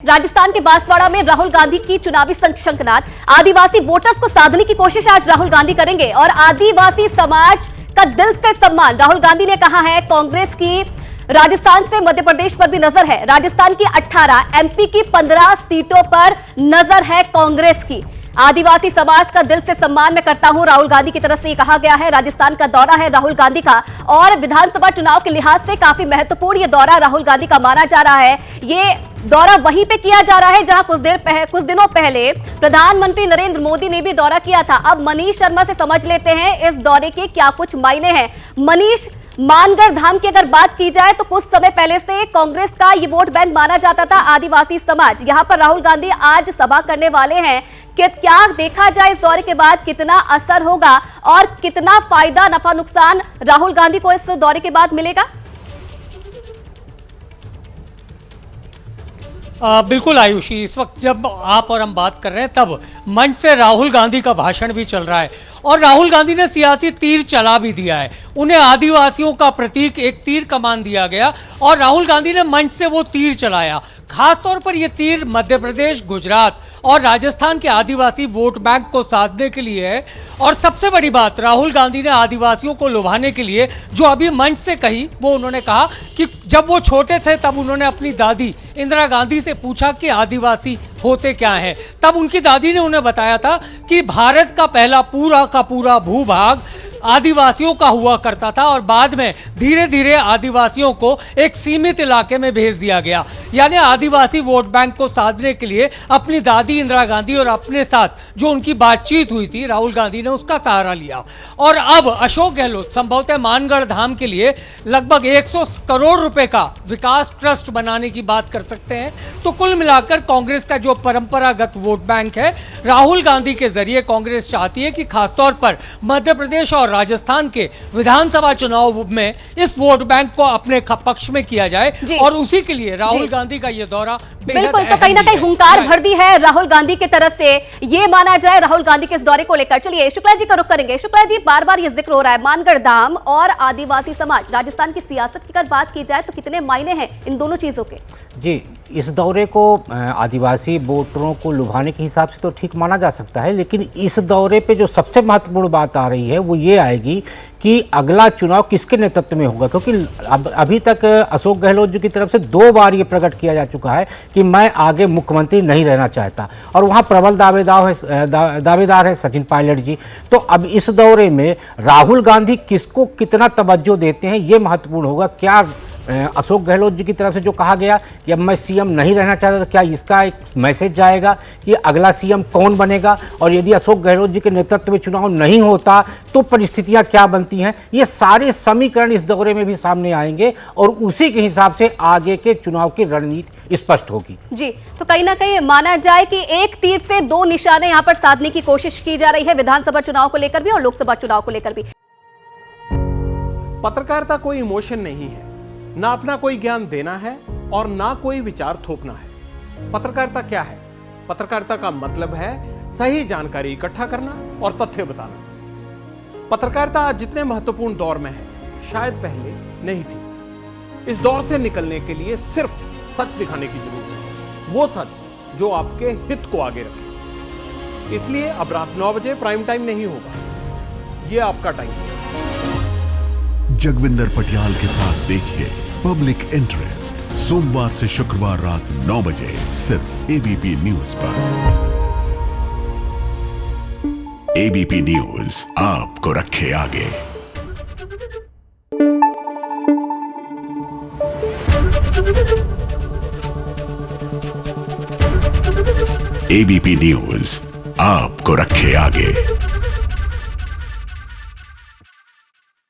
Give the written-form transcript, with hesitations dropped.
राजस्थान के बांसवाड़ा में राहुल गांधी की चुनावी शंखनाद। आदिवासी वोटर्स को साधने की कोशिश आज राहुल गांधी करेंगे और आदिवासी समाज का दिल से सम्मान। राहुल गांधी ने कहा है कांग्रेस की राजस्थान से मध्य प्रदेश पर भी नजर है। राजस्थान की 18, एमपी की 15 सीटों पर नजर है कांग्रेस की। आदिवासी समाज का दिल से सम्मान मैं करता हूं, राहुल गांधी की तरफ से ये कहा गया है। राजस्थान का दौरा है राहुल गांधी का और विधानसभा चुनाव के लिहाज से काफी महत्वपूर्ण ये दौरा राहुल गांधी का माना जा रहा है। ये दौरा वहीं पे किया जा रहा है जहां कुछ दिनों पहले प्रधानमंत्री नरेंद्र मोदी ने भी दौरा किया था। अब मनीष शर्मा से समझ लेते हैं इस दौरे के क्या कुछ मायने हैं। मनीष, मानगढ़ धाम की अगर बात की जाए तो कुछ समय पहले से कांग्रेस का ये वोट बैंक माना जाता था आदिवासी समाज। यहां पर राहुल गांधी आज सभा करने वाले हैं कि क्या देखा जाए इस दौरे के बाद कितना असर होगा और कितना फायदा नफा नुकसान राहुल गांधी को इस दौरे के बाद मिलेगा। बिल्कुल आयुषी, इस वक्त जब आप और हम बात कर रहे हैं तब मंच से राहुल गांधी का भाषण भी चल रहा है और राहुल गांधी ने सियासी तीर चला भी दिया है। उन्हें आदिवासियों का प्रतीक एक तीर कमान दिया गया और राहुल गांधी ने मंच से वो तीर चलाया। खासतौर पर यह तीर मध्य प्रदेश, गुजरात और राजस्थान के आदिवासी वोट बैंक को साधने के लिए है। और सबसे बड़ी बात, राहुल गांधी ने आदिवासियों को लुभाने के लिए जो अभी मंच से कही, वो उन्होंने कहा कि जब वो छोटे थे तब उन्होंने अपनी दादी इंदिरा गांधी से पूछा कि आदिवासी होते क्या हैं। तब उनकी दादी ने उन्हें बताया था कि भारत का पहला पूरा का पूरा भूभाग आदिवासियों का हुआ करता था और बाद में धीरे धीरे आदिवासियों को एक सीमित इलाके में भेज दिया गया। यानी आदिवासी वोट बैंक को साधने के लिए अपनी दादी इंदिरा गांधी और अपने साथ जो उनकी बातचीत हुई थी राहुल गांधी ने उसका सहारा लिया। और अब अशोक गहलोत संभवतः मानगढ़ धाम के लिए लगभग 100 करोड़ रुपए का विकास ट्रस्ट बनाने की बात कर सकते हैं। तो कुल मिलाकर कांग्रेस का जो परंपरागत वोट बैंक है, राहुल गांधी के जरिए कांग्रेस चाहती है कि खासतौर पर मध्य प्रदेश और राजस्थान के विधानसभा चुनाव में इस वोट बैंक को अपने पक्ष में किया जाए और उसी के लिए राहुल गांधी का यह दौरा बिल्कुल तो कहीं ना कहीं हुंकार भर दी है राहुल गांधी की तरफ से, ये माना जाए राहुल गांधी के इस दौरे को लेकर। चलिए शुक्ला जी का रुख करेंगे। शुक्ला जी, बार बार ये जिक्र हो रहा है मानगढ़ धाम और आदिवासी समाज। राजस्थान की सियासत की अगर बात की जाए तो कितने मायने हैं इन दोनों चीजों के? जी, इस दौरे को आदिवासी वोटरों को लुभाने के हिसाब से तो ठीक माना जा सकता है, लेकिन इस दौरे पे जो सबसे महत्वपूर्ण बात आ रही है वो ये आएगी कि अगला चुनाव किसके नेतृत्व में होगा। क्योंकि अभी तक अशोक गहलोत जी की तरफ से 2 बार ये प्रकट किया जा चुका है कि मैं आगे मुख्यमंत्री नहीं रहना चाहता और वहाँ प्रबल दावेदार है सचिन पायलट जी। तो अब इस दौरे में राहुल गांधी किसको कितना तवज्जो देते हैं ये महत्वपूर्ण होगा। क्या अशोक गहलोत जी की तरफ से जो कहा गया कि अब मैं सीएम नहीं रहना चाहता, तो क्या इसका एक मैसेज जाएगा कि अगला सीएम कौन बनेगा, और यदि अशोक गहलोत जी के नेतृत्व में चुनाव नहीं होता तो परिस्थितियां क्या बनती हैं। ये सारे समीकरण इस दौरे में भी सामने आएंगे और उसी के हिसाब से आगे के चुनाव की रणनीति स्पष्ट होगी। जी, तो कहीं ना कहीं माना जाए कि एक तीर से 2 निशाने यहाँ पर साधने की कोशिश की जा रही है, विधानसभा चुनाव को लेकर भी और लोकसभा चुनाव को लेकर भी। पत्रकारिता कोई इमोशन नहीं है, ना अपना कोई ज्ञान देना है और ना कोई विचार थोपना है। पत्रकारिता क्या है? पत्रकारिता का मतलब है सही जानकारी इकट्ठा करना और तथ्य बताना। पत्रकारिता आज जितने महत्वपूर्ण दौर में है, शायद पहले नहीं थी। इस दौर से निकलने के लिए सिर्फ सच दिखाने की जरूरत है, वो सच जो आपके हित को आगे रखे। इसलिए अब रात 9 बजे प्राइम टाइम नहीं होगा, ये आपका टाइम है। जगविंदर पटियाल के साथ देखिए पब्लिक इंटरेस्ट सोमवार से शुक्रवार रात 9 बजे सिर्फ एबीपी न्यूज पर। एबीपी न्यूज आपको रखे आगे। एबीपी न्यूज आपको रखे आगे।